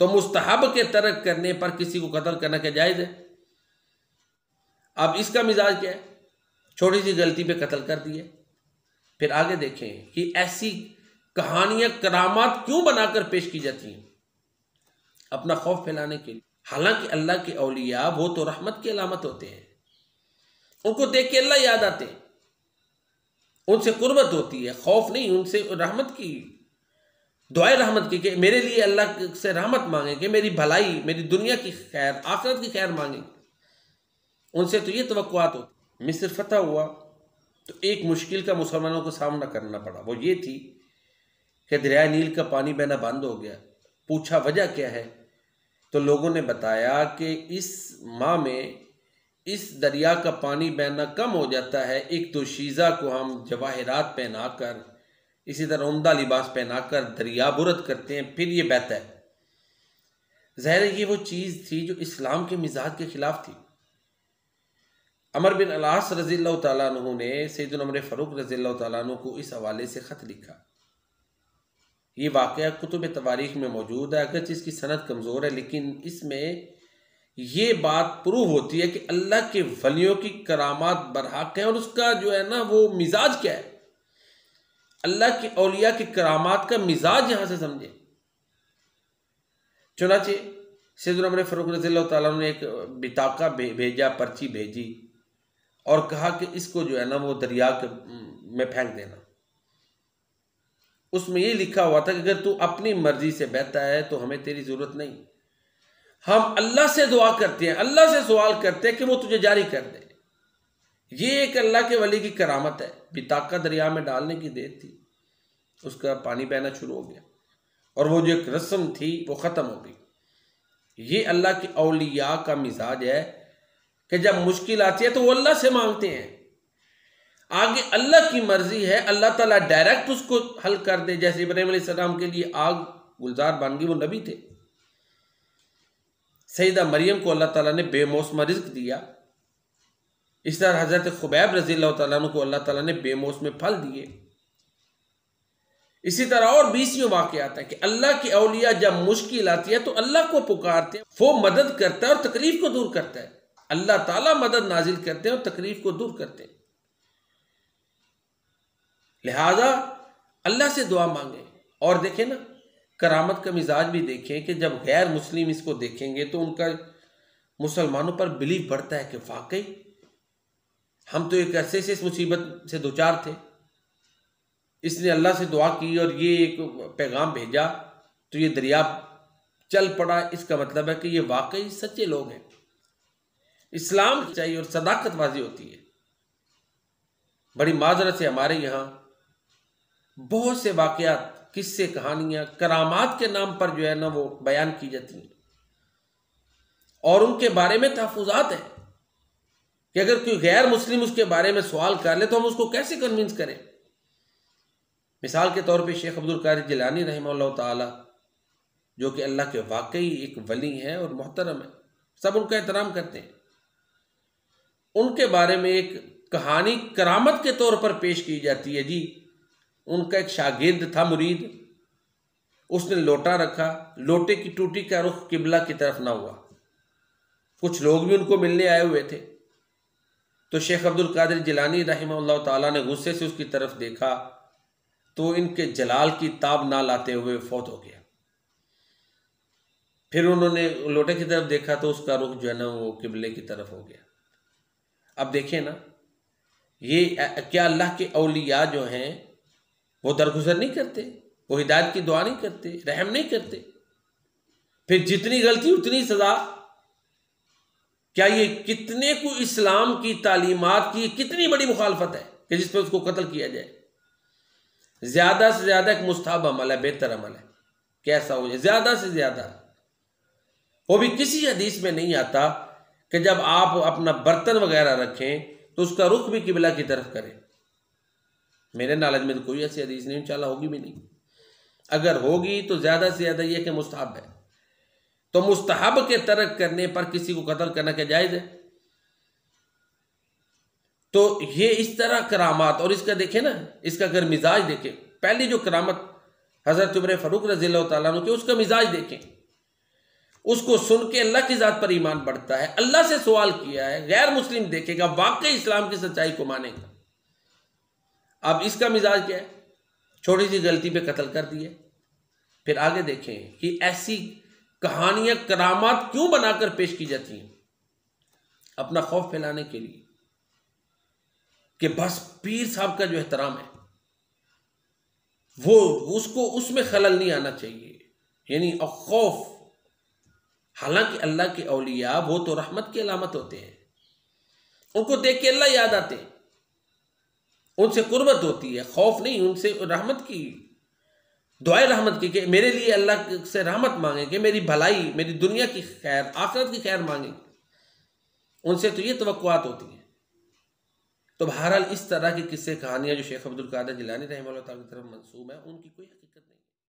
तो मुस्तहब के तर्क करने पर किसी को कत्ल करना क्या जायज़ है? अब इसका मिजाज क्या है? छोटी सी गलती पे कत्ल कर दिए। फिर आगे देखें कि ऐसी कहानियां करामात क्यों बनाकर पेश की जाती हैं, अपना खौफ फैलाने के लिए। हालांकि अल्लाह के औलिया वो तो रहमत की अलामत होते हैं, उनको देख के अल्लाह याद आते हैं, उनसे कुर्बत होती है, खौफ नहीं, उनसे रहमत की दुआए रहमत की कि मेरे लिए अल्लाह से रहमत मांगे कि मेरी भलाई, मेरी दुनिया की खैर, आखिरत की खैर मांगे। उनसे तो ये तवक्कुआत होती। मिस्र फतह हुआ तो एक मुश्किल का मुसलमानों को सामना करना पड़ा। वो ये थी कि दरिया नील का पानी बहना बंद हो गया। पूछा वजह क्या है, तो लोगों ने बताया कि इस माह में इस दरिया का पानी बहना कम हो जाता है। एक तो शीज़ा को हम जवाहरात पहनाकर, इसी तरह उम्दा लिबास पहनाकर दरिया बुरद करते हैं, फिर ये बहता है। ज़ाहिर है ये वो चीज़ थी जो इस्लाम के मिजाज के खिलाफ थी। अमर बिन अलास रज़ियल्लाहु ताला अन्हु ने सैयदना उमर फ़ारूक रज़ियल्लाहु ताला अन्हु को इस हवाले से ख़त लिखा। ये वाक़या कुतुब तवारीख़ में मौजूद है, अगरचे इसकी सनद कमज़ोर है, लेकिन इसमें ये बात प्रूव होती है कि अल्लाह के वलियों की करामात बरहक है और उसका जो है ना वो मिजाज क्या है। अल्लाह के औलिया की करामात का मिजाज यहाँ से समझे। चुनाचे सैयदना उमर फ़ारूक रज़ियल्लाहु ताला अन्हु ने एक बिताका भेजा, पर्ची भेजी और कहा कि इसको जो है ना वो दरिया में फेंक देना। उसमें ये लिखा हुआ था कि अगर तू अपनी मर्जी से बहता है तो हमें तेरी ज़रूरत नहीं, हम अल्लाह से दुआ करते हैं, अल्लाह से सवाल करते हैं कि वो तुझे जारी कर दे। ये एक अल्लाह के वली की करामत है। बिताका दरिया में डालने की देर थी, उसका पानी बहना शुरू हो गया और वो जो एक रस्म थी वो ख़त्म हो गई। ये अल्लाह के औलिया का मिजाज है कि जब मुश्किल आती है तो वो अल्लाह से मांगते हैं, आगे अल्लाह की मर्जी है, अल्लाह ताला डायरेक्ट उसको हल कर दे। जैसे इब्राहीम अलैहिस्सलाम के लिए आग गुलजार बन गई, वो नबी थे। सैयदा मरियम को अल्लाह ताला ने बेमौसम रिज़्क दिया। इस तरह हज़रत खुबैब रज़ियल्लाहु ताला अन्हु को अल्लाह ताला ने बेमौसम फल दिए। इसी तरह और 20 वाक़यात हैं कि अल्लाह की औलिया जब मुश्किल आती है तो अल्लाह को पुकारते हैं, वो मदद करता है और तकलीफ को दूर करता है। अल्लाह ताला मदद नाजिल करते हैं और तकलीफ को दूर करते हैं। लिहाजा अल्लाह से दुआ मांगे। और देखें ना, करामत का मिजाज भी देखें कि जब गैर मुस्लिम इसको देखेंगे तो उनका मुसलमानों पर बिलीव बढ़ता है कि वाकई हम तो एक अरसे से इस मुसीबत से दो चार थे, इसने अल्लाह से दुआ की और ये एक पैगाम भेजा तो ये दरिया चल पड़ा। इसका मतलब है कि ये वाकई सच्चे लोग हैं। इस्लाम चाहिए और सदाकतबाजी होती है। बड़ी माजरत से हमारे यहाँ बहुत से वाक़यात, किस्से, कहानियाँ करामात के नाम पर जो है ना वो बयान की जाती हैं और उनके बारे में तहफ़्फ़ुज़ात है कि अगर कोई गैर मुस्लिम उसके बारे में सवाल कर ले तो हम उसको कैसे कन्विंस करें। मिसाल के तौर पे शेख अब्दुल कादिर जिलानी रहमहुल्लाह ताला, जो कि अल्लाह के वाकई एक वली हैं और मोहतरम है, सब उनका एहतराम करते हैं। उनके बारे में एक कहानी करामत के तौर पर पेश की जाती है। जी, उनका एक शागिर्द था, मुरीद, उसने लोटा रखा, लोटे की टूटी का रुख किबला की तरफ ना हुआ। कुछ लोग भी उनको मिलने आए हुए थे तो शेख अब्दुल कादिर जिलानी रहमहुल्लाह ताला ने गुस्से से उसकी तरफ देखा तो इनके जलाल की ताब ना लाते हुए फौत हो गया। फिर उन्होंने लोटे की तरफ देखा तो उसका रुख जो है ना वो किबले की तरफ हो गया। अब देखें ना, ये क्या अल्लाह के औलिया जो हैं वो दरगुजर नहीं करते, वो हिदायत की दुआ नहीं करते, रहम नहीं करते? फिर जितनी गलती उतनी सजा। क्या ये कितने को इस्लाम की तालीमात की कितनी बड़ी मुखालफत है कि जिस पर उसको कत्ल किया जाए। ज़्यादा से ज़्यादा एक मुस्तहब अमल है, बेहतर अमल है, कैसा हो जाए ज़्यादा से ज़्यादा। वो भी किसी हदीस में नहीं आता कि जब आप अपना बर्तन वगैरह रखें तो उसका रुख भी किबला की तरफ करें। मेरे नॉलेज में तो कोई ऐसी हदीस नहीं, इंशाल्लाह होगी भी नहीं। अगर होगी तो ज़्यादा से ज़्यादा यह कि मुस्तहब है। तो मुस्तहब के तर्क करने पर किसी को कत्ल करना क्या जायज़ है? तो ये इस तरह करामात, और इसका देखें ना, इसका अगर मिजाज देखें, पहली जो करामत हज़रत उमर फ़ारूक रज़ियल्लाहु ताला अन्हु के, उसका मिजाज देखें। उसको सुन के अल्लाह की ज़ात पर ईमान बढ़ता है, अल्लाह से सवाल किया है, गैर मुस्लिम देखेगा, वाकई इस्लाम की सच्चाई को मानेगा। अब इसका मिजाज क्या है? छोटी सी गलती पे कत्ल कर दिए। फिर आगे देखें कि ऐसी कहानियां करामात क्यों बनाकर पेश की जाती हैं, अपना खौफ फैलाने के लिए कि बस पीर साहब का जो एहतराम है वो उसको उसमें खलल नहीं आना चाहिए, यानी खौफ। हालांकि अल्लाह के औलिया वो तो रहमत की अलामत होते हैं, उनको देख के अल्लाह याद आते हैं, उनसे कुर्बत होती है, खौफ नहीं, उनसे रहमत की दुआए रहमत की कि मेरे लिए अल्लाह से रहमत मांगे कि मेरी भलाई, मेरी दुनिया की खैर, आखिरत की खैर मांगे, उनसे तो ये तवक्कुआत होती है। तो बहरहाल इस तरह की किस्से कहानियां जो शेख अब्दुल कादिर जिलानी रहमतुल्लाह की तरफ मंसूब है, उनकी कोई हकीकत नहीं।